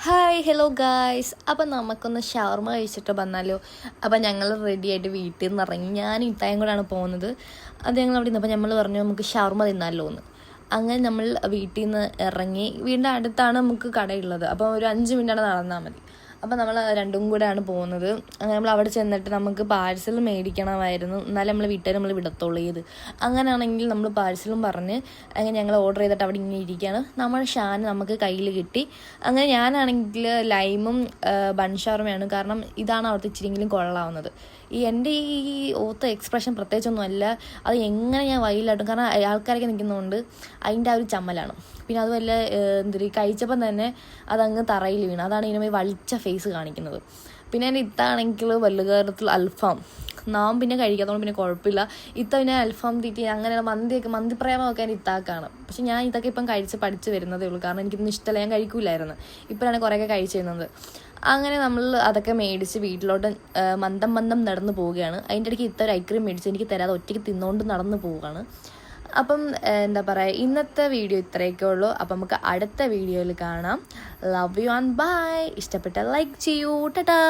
Hi hello guys. അപ്പം നമുക്കൊന്ന് ഷവർമ കഴിച്ചിട്ട് വന്നാലോ? അപ്പം ഞങ്ങൾ റെഡി ആയിട്ട് വീട്ടിൽ നിന്ന് ഇറങ്ങി. ഞാൻ ഇത്തായും കൂടെയാണ് പോകുന്നത്. അത് ഞങ്ങൾ അവിടെ നിന്ന് അപ്പോൾ നമ്മൾ പറഞ്ഞു നമുക്ക് ഷവർമ തിന്നാലോ എന്ന്. അങ്ങനെ നമ്മൾ വീട്ടിൽ നിന്ന് ഇറങ്ങി. വീടിൻ്റെ അടുത്താണ് നമുക്ക് കടയുള്ളത്. അപ്പോൾ ഒരു 5 മിനിറ്റാണ് നടന്നാൽ മതി. അപ്പോൾ നമ്മൾ രണ്ടും കൂടെയാണ് പോകുന്നത്. അങ്ങനെ നമ്മൾ അവിടെ ചെന്നിട്ട് നമുക്ക് പാഴ്സൽ മേടിക്കണമായിരുന്നു, എന്നാലും നമ്മൾ വീട്ടുകാർ നമ്മൾ വിടത്തുള്ളൂ ചെയ്ത്. അങ്ങനെയാണെങ്കിൽ നമ്മൾ പാഴ്സലും പറഞ്ഞ് അങ്ങനെ ഞങ്ങൾ ഓർഡർ ചെയ്തിട്ട് അവിടെ ഇങ്ങനെ ഇരിക്കുകയാണ്. നമ്മുടെ ഷാൻ നമുക്ക് കയ്യിൽ കിട്ടി. അങ്ങനെ ഞാനാണെങ്കിൽ ലൈമും ബൺ ഷവർമയാണ്, കാരണം ഇതാണ് അവിടുത്തെ ഇച്ചിരിയെങ്കിലും കൊള്ളാവുന്നത്. എൻ്റെ ഈ ഓത്ത എക്സ്പ്രഷൻ പ്രത്യേകിച്ചൊന്നുമല്ല, അത് എങ്ങനെ ഞാൻ വൈകിലാട്ടും, കാരണം ആൾക്കാരൊക്കെ നിൽക്കുന്നതുകൊണ്ട് അതിൻ്റെ ആ ഒരു ചമ്മലാണ്. പിന്നെ അതുമല്ല കഴിച്ചപ്പം തന്നെ അതങ്ങ് തറയിൽ വീണ്, അതാണ് ഇതിനുമായി വളിച്ച ഫേസ് കാണിക്കുന്നത്. പിന്നെ എൻ്റെ ഇത്താണെങ്കിൽ വല്ലുകാരത്തിൽ അൽഫാം നാം പിന്നെ കഴിക്കാത്തതുകൊണ്ട് പിന്നെ കുഴപ്പമില്ല. ഇത്ത പിന്നെ അൽഫാം തീറ്റി അങ്ങനെ മന്തിപ്രേമമൊക്കെ എൻ്റെ ഇത്താക്കാണ്. പക്ഷെ ഞാൻ ഇതൊക്കെ ഇപ്പം കഴിച്ച് പഠിച്ച് വരുന്നതേ ഉള്ളൂ, കാരണം എനിക്കൊന്നും ഇഷ്ടമല്ല, ഞാൻ കഴിക്കൂലായിരുന്നു. ഇപ്പോഴാണ് കുറേയൊക്കെ കഴിച്ചു വരുന്നത്. അങ്ങനെ നമ്മൾ അതൊക്കെ മേടിച്ച് വീട്ടിലോട്ട് മന്ദം നടന്ന് പോവുകയാണ്. അതിൻ്റെ ഇടയ്ക്ക് ഇത്ത ഒരു ഐസ്ക്രീം മേടിച്ച് എനിക്ക് തരാതെ ഒറ്റയ്ക്ക് തിന്നുകൊണ്ട് നടന്ന് പോവുകയാണ്. അപ്പം എന്താ പറയുക, ഇന്നത്തെ വീഡിയോ ഇത്രയൊക്കെ ഉള്ളൂ. അപ്പം നമുക്ക് അടുത്ത വീഡിയോയിൽ കാണാം. Love you and bye. ഇഷ്ടപ്പെട്ടാൽ ലൈക്ക് ചെയ്യൂ. ടാറ്റാ.